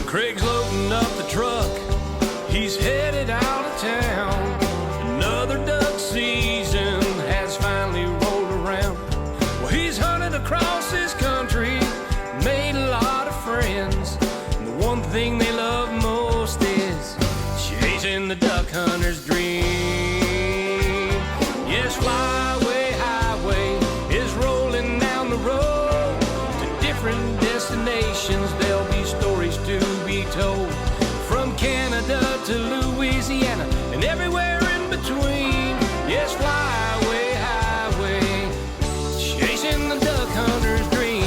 Craig's loading up the truck. He's headed out of town. Another duck season has finally rolled around. Well, he's hunted across this country, made a lot of friends. And the one thing they love most is chasing the duck hunter's dream. Yes, Flyway Highway is rolling down the road to different destinations. There'll be stories to be told, from Canada to Louisiana and everywhere in between. Yes, Flyway Highway, chasing the duck hunter's dream.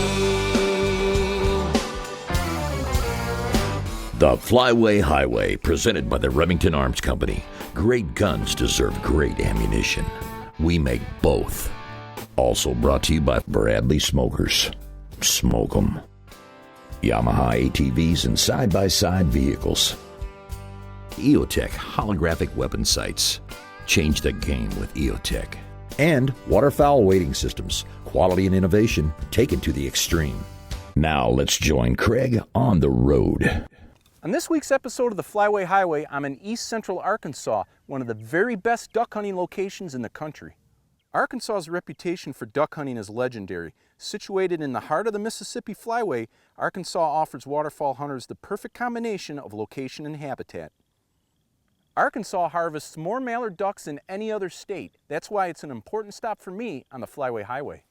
The Flyway Highway, presented by the Remington Arms Company. Great guns deserve great ammunition. We make both. Also brought to you by Bradley Smokers. Smoke 'em. Yamaha ATVs and side-by-side vehicles. EOTech holographic weapon sights. Change the game with EOTech. And waterfowl weighting systems. Quality and innovation taken to the extreme. Now let's join Craig on the road. On this week's episode of the Flyway Highway, I'm in East Central Arkansas, one of the very best duck hunting locations in the country. Arkansas's reputation for duck hunting is legendary. Situated in the heart of the Mississippi Flyway, Arkansas offers waterfowl hunters the perfect combination of location and habitat. Arkansas harvests more mallard ducks than any other state. That's why it's an important stop for me on the Flyway Highway.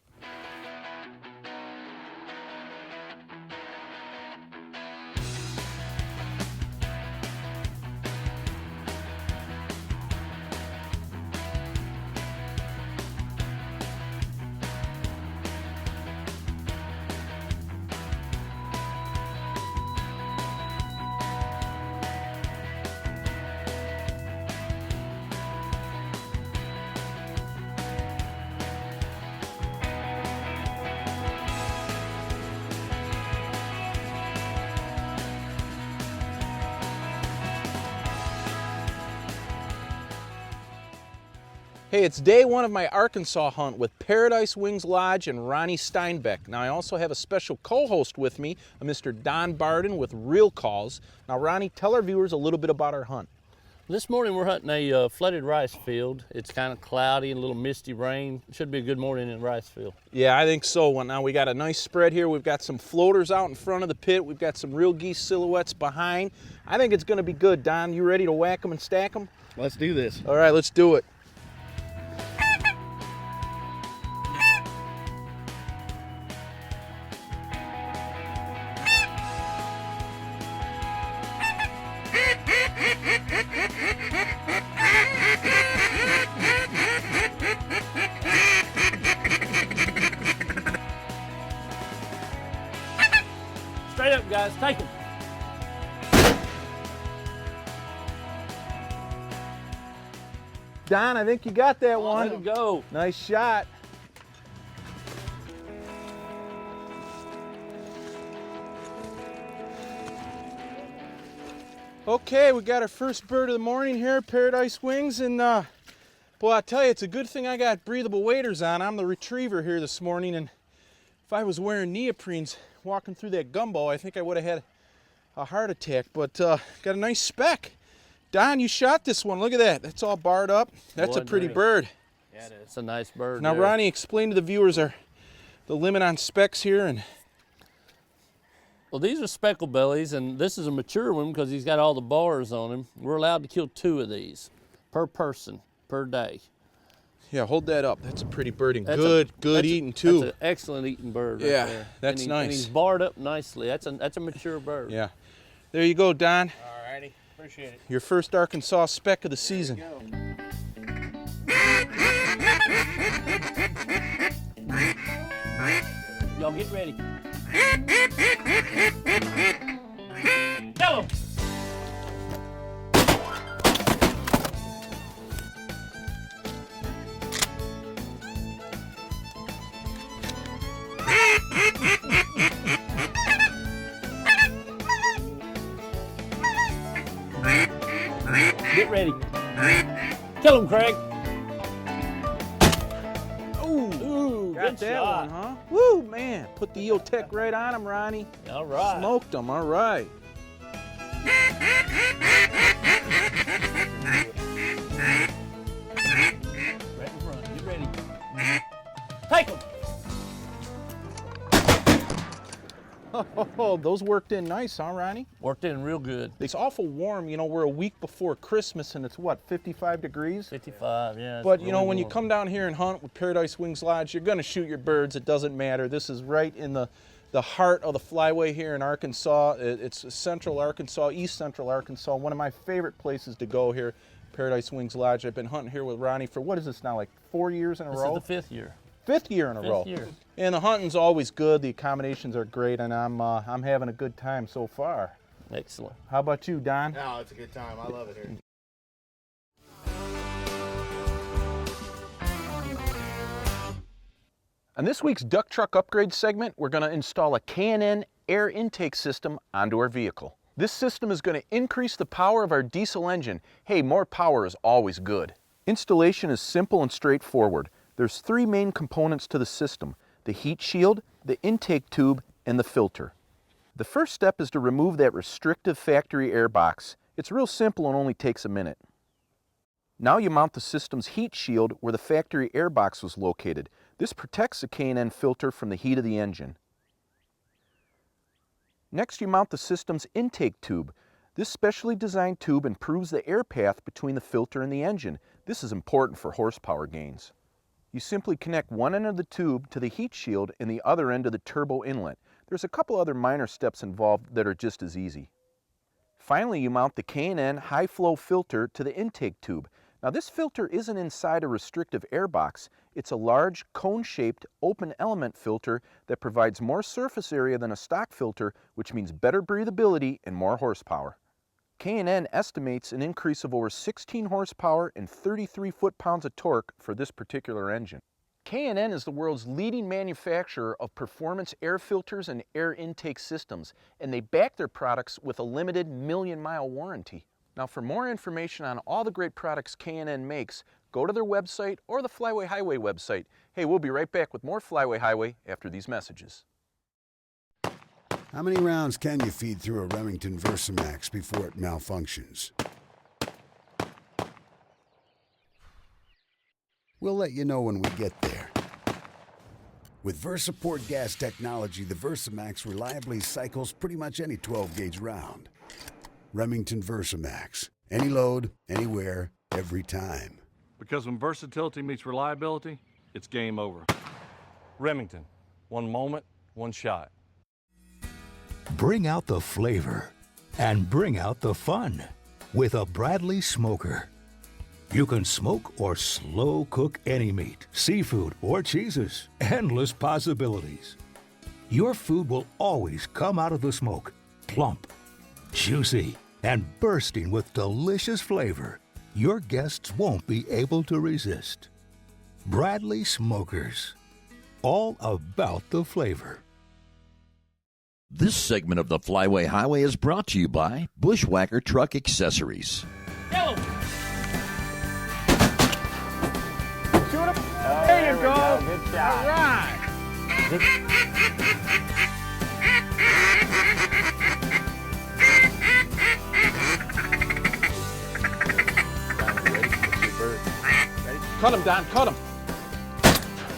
Hey, it's day one of my Arkansas hunt with Paradise Wings Lodge and Ronnie Steinbeck. Now, I also have a special co-host with me, a Mr. Don Barden with Real Calls. Now, Ronnie, tell our viewers a little bit about our hunt. This morning we're hunting a flooded rice field. It's kind of cloudy and a little misty rain. It should be a good morning in the rice field. Yeah, I think so. Well, now we got a nice spread here. We've got some floaters out in front of the pit. We've got some real geese silhouettes behind. I think it's going to be good. Don, you ready to whack them and stack them? Let's do this. All right, let's do it. Straight up, guys, take them. Don, I think you got that one. Let it go. Nice shot. Okay, we got our first bird of the morning here, Paradise Wings, and boy, I tell you, it's a good thing I got breathable waders on. I'm the retriever here this morning, and if I was wearing neoprenes walking through that gumbo, I think I would have had a heart attack. But got a nice speck. Don, you shot this one. Look at that. That's all barred up. That's a pretty bird. Yeah, it is. It's a nice bird. Now, there. Ronnie, explain to the viewers the limit on specks here. And Well, these are speckle bellies, and this is a mature one because he's got all the bars on him. We're allowed to kill 2 of these per person per day. yeah, hold that up. That's a pretty bird and That's good eating too. That's an excellent eating bird. Yeah, right there. that's And nice. And he's barred up nicely. That's a mature bird. Yeah, there you go, Don. All righty, appreciate it. Your first Arkansas speck of the season. Y'all get ready. Kill him. Get ready. Kill him, Craig. Ooh, Got good that shot. one, huh? Woo, man. Put the EOTech right on him, Ronnie. All right. Smoked him, all right. Right in front. Get ready. Take them. Oh, those worked in nice, huh, Ronnie? Worked in real good. It's awful warm. You know, we're a week before Christmas and it's what, 55 degrees? 55, yeah. it's But you know, really when you warm. come down here and hunt with Paradise Wings Lodge, you're gonna shoot your birds. It doesn't matter. This is right in the heart of the flyway here in Arkansas. It's central Arkansas, east central Arkansas. One of my favorite places to go here, Paradise Wings Lodge. I've been hunting here with Ronnie for, what is this now, like 4 years in a This row? is the fifth year. Fifth year in a Fifth row. year. And the hunting's always good. The accommodations are great, and I'm having a good time so far. Excellent. How about you, Don? No, it's a good time. I love it here. On this week's Duck Truck Upgrade segment, we're going to install a K&N air intake system onto our vehicle. This system is going to increase the power of our diesel engine. Hey, more power is always good. Installation is simple and straightforward. There's three main components to the system: the heat shield, the intake tube, and the filter. The first step is to remove that restrictive factory air box. It's real simple and only takes a minute. Now you mount the system's heat shield where the factory air box was located. This protects the K&N filter from the heat of the engine. Next, you mount the system's intake tube. This specially designed tube improves the air path between the filter and the engine. This is important for horsepower gains. You simply connect one end of the tube to the heat shield and the other end to the turbo inlet. There's a couple other minor steps involved that are just as easy. Finally, you mount the K&N high flow filter to the intake tube. Now, this filter isn't inside a restrictive air box. It's a large, cone-shaped, open element filter that provides more surface area than a stock filter, which means better breathability and more horsepower. K&N estimates an increase of over 16 horsepower and 33 foot-pounds of torque for this particular engine. K&N is the world's leading manufacturer of performance air filters and air intake systems, and they back their products with a limited million-mile warranty. Now, for more information on all the great products K&N makes, go to their website or the Flyway Highway website. Hey, we'll be right back with more Flyway Highway after these messages. How many rounds can you feed through a Remington Versamax before it malfunctions? We'll let you know when we get there. With VersaPort gas technology, the Versamax reliably cycles pretty much any 12-gauge round. Remington Versamax. Any load, anywhere, every time. Because when versatility meets reliability, it's game over. Remington, one moment, one shot. Bring out the flavor and bring out the fun with a Bradley Smoker. You can smoke or slow cook any meat, seafood, or cheeses. Endless possibilities. Your food will always come out of the smoke plump, juicy, and bursting with delicious flavor your guests won't be able to resist. Bradley Smokers. All about the flavor. This segment of the Flyway Highway is brought to you by Bushwhacker Truck Accessories. Yellow. There you go. Good shot. All right. Cut him, Don. Cut him.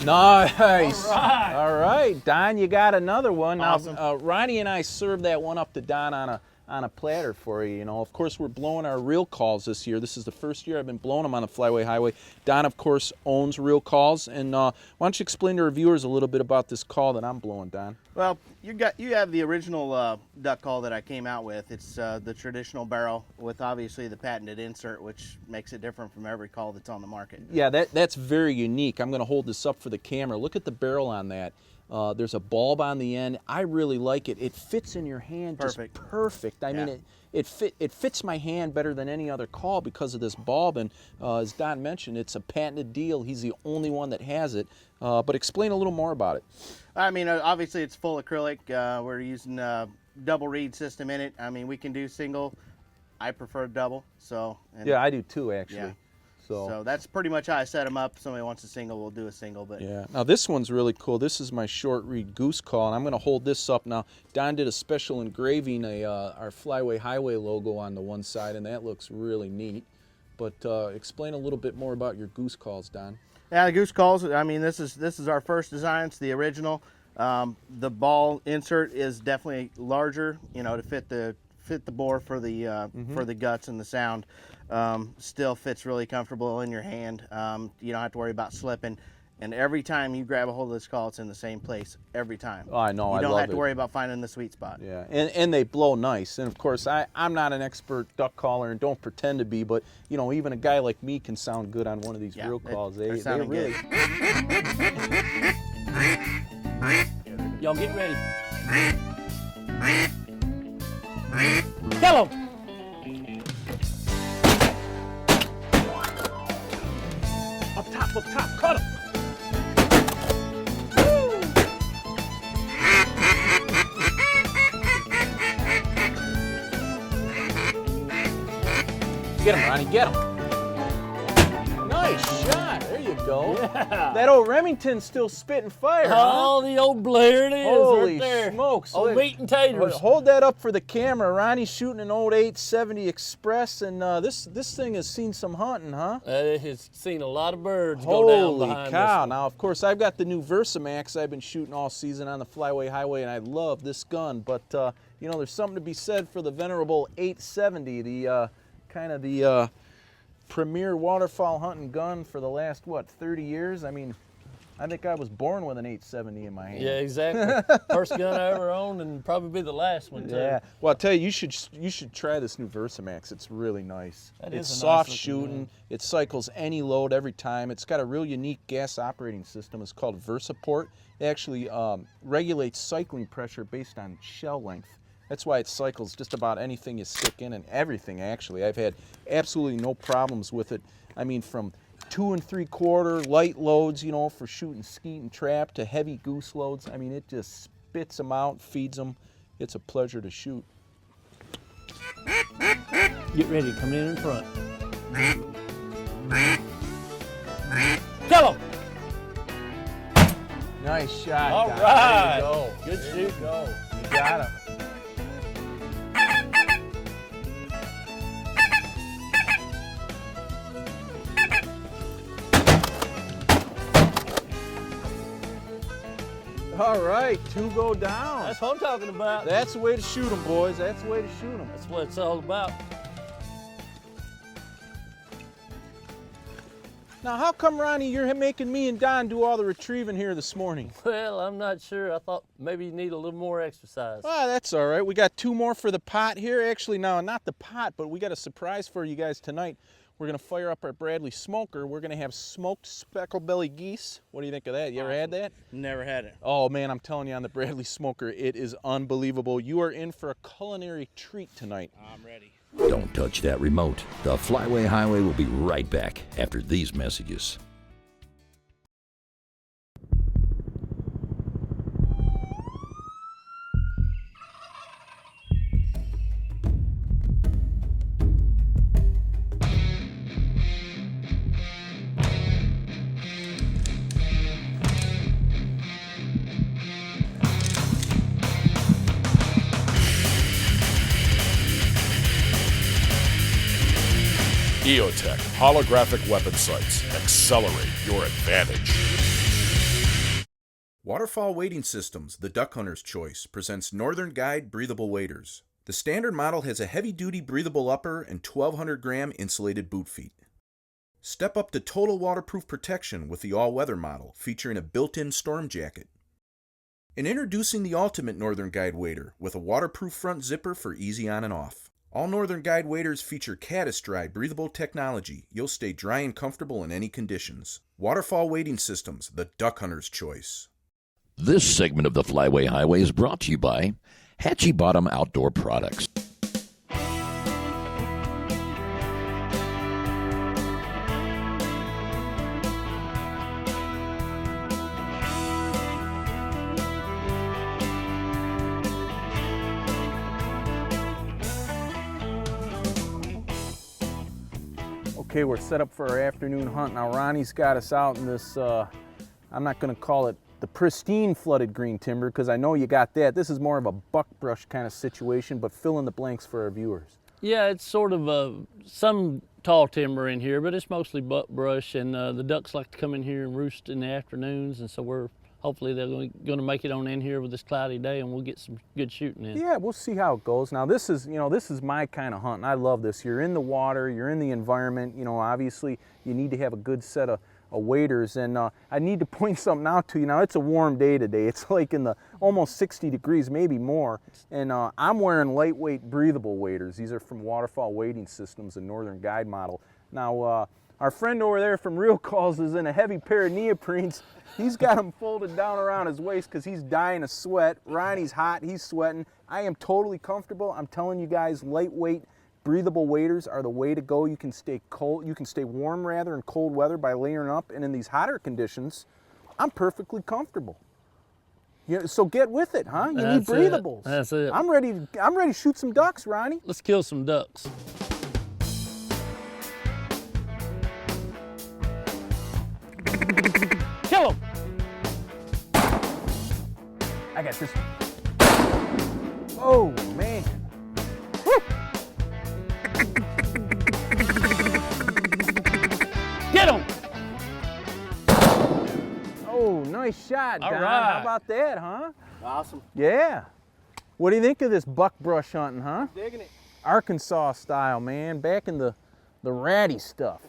Nice. All right, Don, you got another one. Awesome. Now, Ronnie and I served that one up to Don on a platter for you. You know, of course, we're blowing our Real Calls this year. This is the first year I've been blowing them on the Flyway Highway. Don, of course, owns Real Calls, and why don't you explain to our viewers a little bit about this call that I'm blowing, Don? Well, you have the original duck call that I came out with. It's the traditional barrel with obviously the patented insert, which makes it different from every call that's on the market. Yeah, that's very unique. I'm going to hold this up for the camera. Look at the barrel on that. There's a bulb on the end. I really like it. It fits in your hand just perfect. I mean, it fits my hand better than any other call because of this bulb. And as Don mentioned, it's a patented deal. He's the only one that has it. But explain a little more about it. I mean, obviously it's full acrylic. We're using a double reed system in it. I mean, we can do single. I prefer double. So Yeah, I do too, actually. Yeah. So that's pretty much how I set them up. If somebody wants a single, we'll do a single. But yeah. Now this one's really cool. This is my short reed goose call, and I'm going to hold this up now. Don did a special engraving, our Flyway Highway logo on the one side, and that looks really neat. But explain a little bit more about your goose calls, Don. yeah, the goose calls. I mean, this is our first design. It's the original. The ball insert is definitely larger, you know, to fit the bore for the guts and the sound. Still fits really comfortable in your hand. You don't have to worry about slipping. And every time you grab a hold of this call, it's in the same place every time. Oh, I know. You I don't love have to it. worry about finding the sweet spot. Yeah, and they blow nice. And of course, I'm not an expert duck caller and don't pretend to be, but you know, even a guy like me can sound good on one of these Yeah, real calls. they're They sounding really. Y'all get ready. Kill him! Up top, cut him. Get him, Ronnie, get him. Nice shot. There you go. Yeah. That old Remington's still spitting fire, huh? Oh, the old Blair it is Holy right there. smokes. Old Look. meat and taters. Hold that up for the camera. Ronnie's shooting an old 870 Express, and this thing has seen some hunting, huh? It has seen a lot of birds go down Holy behind cow. us. Now, of course, I've got the new Versamax I've been shooting all season on the Flyway Highway, and I love this gun. But, you know, there's something to be said for the venerable 870, the kind of the premier waterfowl hunting gun for the last, 30 years? I mean, I think I was born with an 870 in my hand. Yeah, exactly. First gun I ever owned, and probably be the last one too. Yeah. Well, I'll tell you, you should try this new Versamax. It's really nice. That It's is a soft nice-looking shooting. gun. It cycles any load every time. It's got a real unique gas operating system. It's called VersaPort. It actually regulates cycling pressure based on shell length. That's why it cycles just about anything you stick in, and everything actually. I've had absolutely no problems with it. I mean, from 2 3/4 light loads, you know, for shooting skeet and trap, to heavy goose loads. I mean, it just spits them out, feeds them. It's a pleasure to shoot. Get ready, come in front. Kill him! Nice shot. All Don. right. There you go. Good There shoot. you go. You got him. All right, 2 go down. That's what I'm talking about. That's the way to shoot them, boys. That's the way to shoot them. That's what it's all about. Now, how come, Ronnie, you're making me and Don do all the retrieving here this morning? Well, I'm not sure. I thought maybe you need a little more exercise. Ah, that's all right. We got 2 more for the pot here. Actually, no, not the pot, but we got a surprise for you guys tonight. We're going to fire up our Bradley smoker. We're going to have smoked speckled belly geese. What do you think of that? You ever had that? Never had it. Oh, man, I'm telling you, on the Bradley smoker, it is unbelievable. You are in for a culinary treat tonight. I'm ready. Don't touch that remote. The Flyway Highway will be right back after these messages. EOTech holographic weapon sights. Accelerate your advantage. Waterfall Wading Systems, the duck hunter's choice, presents Northern Guide breathable waders. The standard model has a heavy-duty breathable upper and 1,200-gram insulated boot feet. Step up to total waterproof protection with the all-weather model, featuring a built-in storm jacket. And introducing the ultimate Northern Guide wader with a waterproof front zipper for easy on and off. All Northern Guide waders feature Caddis Dry breathable technology. You'll stay dry and comfortable in any conditions. Waterfall Wading Systems, the duck hunter's choice. This segment of the Flyway Highway is brought to you by Hatchie Bottom Outdoor Products. Okay, we're set up for our afternoon hunt. Now Ronnie's got us out in this, I'm not gonna call it the pristine flooded green timber because I know you got that. This is more of a buckbrush kind of situation, but fill in the blanks for our viewers. Yeah, it's sort of some tall timber in here, but it's mostly buckbrush, and the ducks like to come in here and roost in the afternoons, and so hopefully they're going to make it on in here with this cloudy day, and we'll get some good shooting in. Yeah, we'll see how it goes. Now this is my kind of hunt, and I love this. You're in the water, you're in the environment. Obviously you need to have a good set of waders, and I need to point something out to you. Now it's a warm day today. It's like in the almost 60 degrees, maybe more, and I'm wearing lightweight breathable waders. These are from Waterfall Wading Systems, a Northern Guide model. Now our friend over there from Real Calls is in a heavy pair of neoprenes. He's got them folded down around his waist because he's dying of sweat. Ronnie's hot, he's sweating. I am totally comfortable. I'm telling you guys, lightweight breathable waders are the way to go. You can stay cold, you can stay warm rather in cold weather by layering up, and in these hotter conditions, I'm perfectly comfortable. So get with it, huh? You need breathables. That's it. I'm ready to shoot some ducks, Ronnie. Let's kill some ducks. Kill them. I got this. Oh man. Woo! Get them. Oh, nice shot, Don. All right. How about that, huh? Awesome. Yeah. What do you think of this buckbrush hunting, huh? Digging it. Arkansas style, man. Back in the ratty stuff.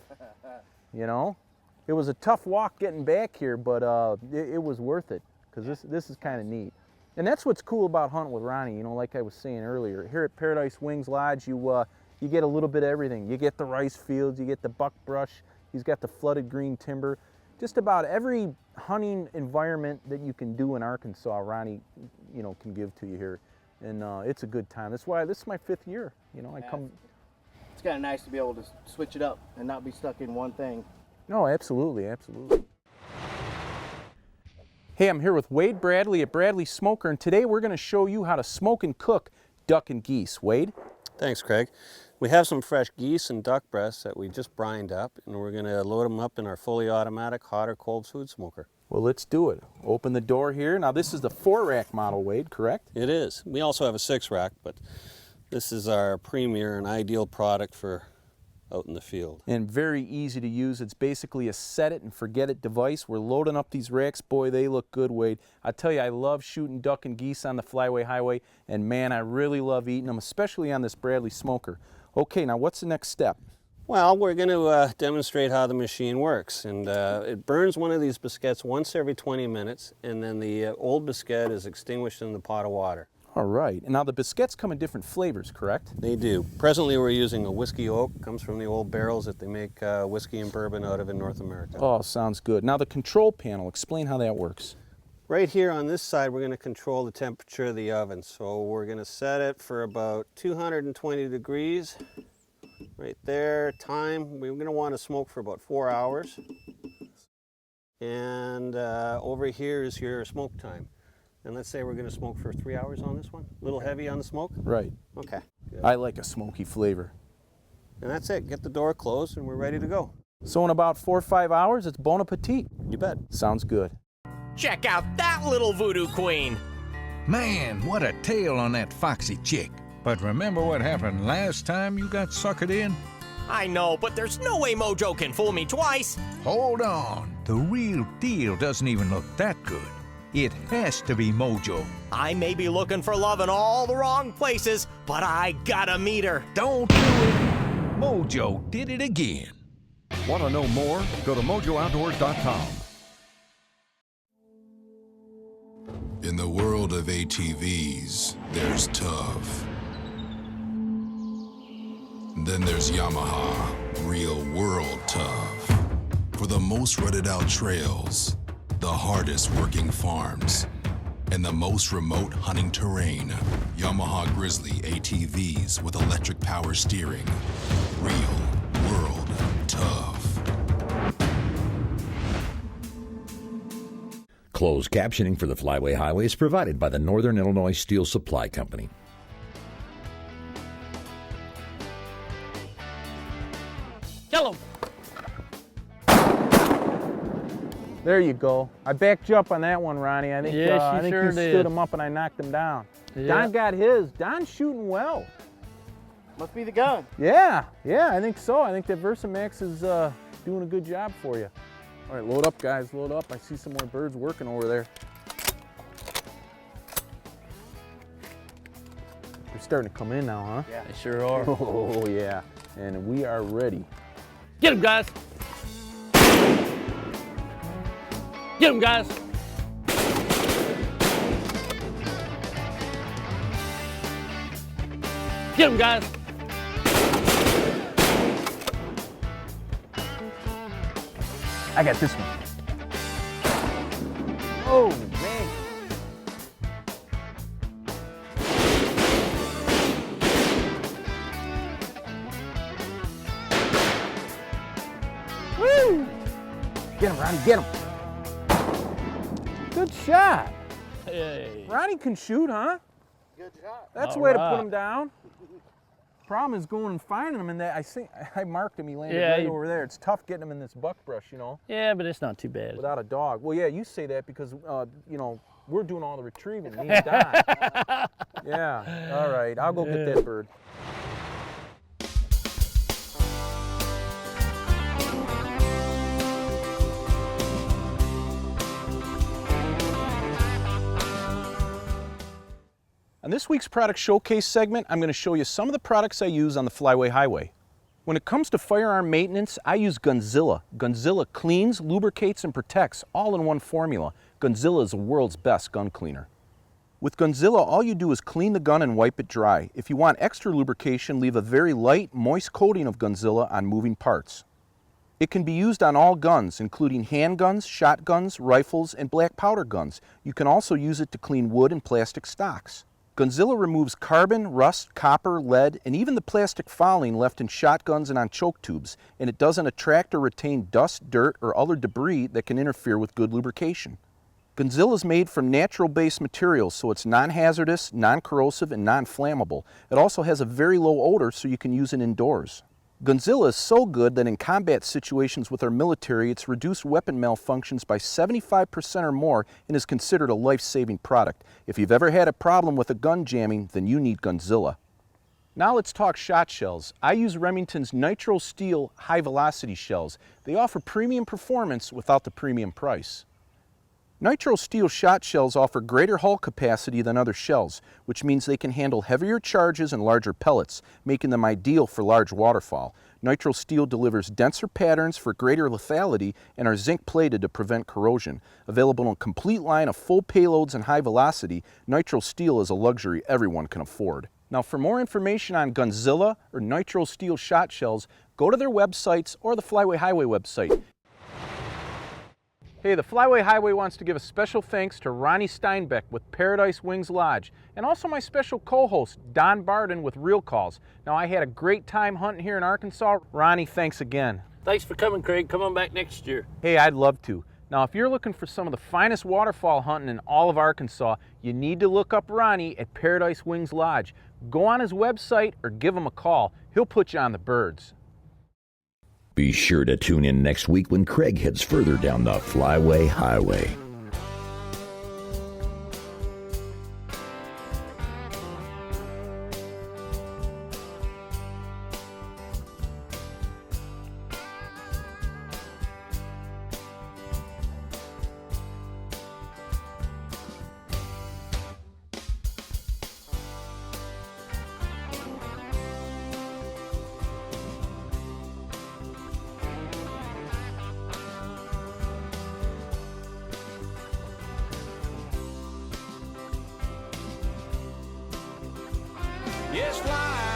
It was a tough walk getting back here, but it was worth it because this is kind of neat. And that's what's cool about hunting with Ronnie. Like I was saying earlier, here at Paradise Wings Lodge, you get a little bit of everything. You get the rice fields, you get the buckbrush. He's got the flooded green timber. Just about every hunting environment that you can do in Arkansas, Ronnie, can give to you here, and it's a good time. That's why this is my 5th year. I come. It's kind of nice to be able to switch it up and not be stuck in one thing. No, absolutely, absolutely. Hey, I'm here with Wade Bradley at Bradley Smoker, and today we're going to show you how to smoke and cook duck and geese. Wade? Thanks, Craig. We have some fresh geese and duck breasts that we just brined up, and we're going to load them up in our fully automatic hot or cold food smoker. Well, let's do it. Open the door here. Now, this is the 4-rack model, Wade, correct? It is. We also have a 6-rack, but this is our premier and ideal product for out in the field. And very easy to use. It's basically a set it and forget it device. We're loading up these racks. Boy, they look good, Wade. I tell you, I love shooting duck and geese on the Flyway Highway, and man, I really love eating them, especially on this Bradley Smoker. Okay, now what's the next step? Well, we're going to demonstrate how the machine works, and it burns one of these biscuits once every 20 minutes, and then the old biscuit is extinguished in the pot of water. All right, and now the biscuits come in different flavors, correct? They do. Presently we're using a whiskey oak. Comes from the old barrels that they make whiskey and bourbon out of in North America. Oh, sounds good. Now the control panel, explain how that works. Right here on this side we're going to control the temperature of the oven. So we're going to set it for about 220 degrees. Right there, time, we're going to want to smoke for about 4 hours. And over here is your smoke time. And let's say we're going to smoke for 3 hours on this one. A little heavy on the smoke? Right. Okay. Good. I like a smoky flavor. And that's it. Get the door closed and we're ready to go. So in about 4 or 5 hours, it's bon appetit. You bet. Sounds good. Check out that little voodoo queen. Man, what a tale on that foxy chick. But remember what happened last time you got suckered in? I know, but there's no way Mojo can fool me twice. Hold on. The real deal doesn't even look that good. It has to be Mojo. I may be looking for love in all the wrong places, but I gotta meet her. Don't do it. Mojo did it again. Want to know more? Go to MojoOutdoors.com. In the world of ATVs, there's tough. Then there's Yamaha, real world tough. For the most rutted out trails, the hardest working farms, and the most remote hunting terrain, Yamaha Grizzly ATVs with electric power steering. Real world tough. Closed captioning for the Flyway Highway is provided by the Northern Illinois Steel Supply Company. Kill 'em. There you go. I backed you up on that one, Ronnie. I think, Yes, I think sure you did. stood him up and I knocked him down. Yeah. Don got his. Don's shooting well. Must be the gun. Yeah, I think so. I think that Versamax is doing a good job for you. All right, load up, guys, load up. I see some more birds working over there. They're starting to come in now, huh? Yeah. They sure are. Oh, yeah. And we are ready. Get him, guys. Get him, guys. Get him, guys. I got this one. Oh, man. Woo! Get him, Ronnie, get him. Good shot. Hey. Ronnie can shoot, huh? Good shot. That's the All way to right. put him down. Problem is going and finding him in that. I marked him. He landed Yeah, right he- over there. It's tough getting him in this buckbrush, you know, Yeah, but it's not too bad. without a dog. Well, yeah, you say that because you know, we're doing all the retrieving. Me and Don. Yeah. All right. I'll go get that bird. On this week's product showcase segment, I'm going to show you some of the products I use on the Flyway Highway. When it comes to firearm maintenance, I use Gunzilla. Gunzilla cleans, lubricates, and protects, all in one formula. Gunzilla is the world's best gun cleaner. With Gunzilla, all you do is clean the gun and wipe it dry. If you want extra lubrication, leave a very light, moist coating of Gunzilla on moving parts. It can be used on all guns, including handguns, shotguns, rifles, and black powder guns. You can also use it to clean wood and plastic stocks. Gunzilla removes carbon, rust, copper, lead, and even the plastic fouling left in shotguns and on choke tubes, and it doesn't attract or retain dust, dirt, or other debris that can interfere with good lubrication. Gunzilla is made from natural-based materials, so it's non-hazardous, non-corrosive, and non-flammable. It also has a very low odor, so you can use it indoors. Gunzilla is so good that in combat situations with our military, it's reduced weapon malfunctions by 75% or more and is considered a life-saving product. If you've ever had a problem with a gun jamming, then you need Gunzilla. Now let's talk shot shells. I use Remington's Nitro Steel high-velocity shells. They offer premium performance without the premium price. Nitro Steel shot shells offer greater hull capacity than other shells, which means they can handle heavier charges and larger pellets, making them ideal for large waterfowl. Nitro Steel delivers denser patterns for greater lethality and are zinc plated to prevent corrosion. Available in a complete line of full payloads and high velocity, Nitro Steel is a luxury everyone can afford. Now for more information on Gunzilla or Nitro Steel shot shells, go to their websites or the Flyway Highway website. Hey, the Flyway Highway wants to give a special thanks to Ronnie Steinbeck with Paradise Wings Lodge, and also my special co-host, Don Barden with Real Calls. Now, I had a great time hunting here in Arkansas. Ronnie, thanks again. Thanks for coming, Craig. Come on back next year. Hey, I'd love to. Now, if you're looking for some of the finest waterfowl hunting in all of Arkansas, you need to look up Ronnie at Paradise Wings Lodge. Go on his website or give him a call. He'll put you on the birds. Be sure to tune in next week when Craig heads further down the Flyway Highway. Yes, fly